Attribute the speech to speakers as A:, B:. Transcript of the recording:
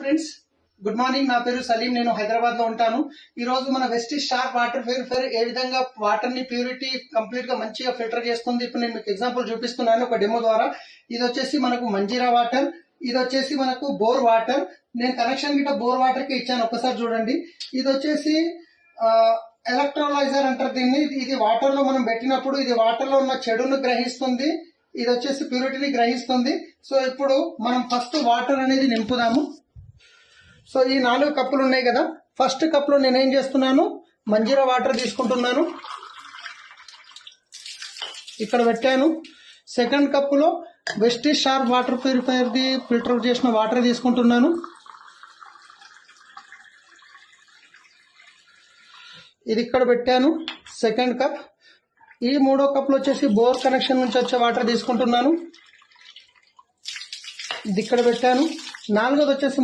A: Friends, good morning. నా పేరు సలీం. నేను హైదరాబాద్ లో ఉంటాను. ఈ రోజు మన వెస్టిజ్ షార్ప్ వాటర్ ప్యూరిఫైయర్ ఏ విధంగా వాటర్ ని ప్యూరిటీ కంప్లీట్ గా మంచిగా ఫిల్టర్ చేస్తుంది ఇప్పుడు నేను మీకు ఎగ్జాంపుల్ చూపిస్తున్నాను ఒక డెమో ద్వారా. ఇది వచ్చేసి మనకు మంజీరా వాటర్, ఇది వచ్చేసి మనకు బోర్ వాటర్. నేను కనెక్షన్ గిట్ట బోర్ వాటర్ కి ఇచ్చాను, ఒకసారి చూడండి. ఇది వచ్చేసి ఎలక్ట్రోలైజర్ అంటారు దీన్ని. ఇది వాటర్ లో మనం పెట్టినప్పుడు ఇది వాటర్ లో ఉన్న చెడును గ్రహిస్తుంది, ఇది వచ్చేసి ప్యూరిటీని గ్రహిస్తుంది. సో ఇప్పుడు మనం ఫస్ట్ వాటర్ అనేది నింపుదాము. సో ఈ 4 కప్పులు ఉన్నాయి కదా, ఫస్ట్ కప్ లో నేనేం చేస్తున్నాను, మంజీరా వాటర్ తీసుకుంటున్నాను, ఇక్కడ పెట్టాను. సెకండ్ కప్పులో Vestige sharp water purifier the filter చేసిన వాటర్ తీసుకుంటున్నాను. ఇది ఇక్కడ పెట్టాను సెకండ్ కప్. ఈ 3వ కప్లో వచ్చేసి బోర్ కనెక్షన్ నుంచి వచ్చే వాటర్ తీసుకుంటున్నాను, ఇది ఇక్కడ పెట్టాను. 4వది వచ్చేసి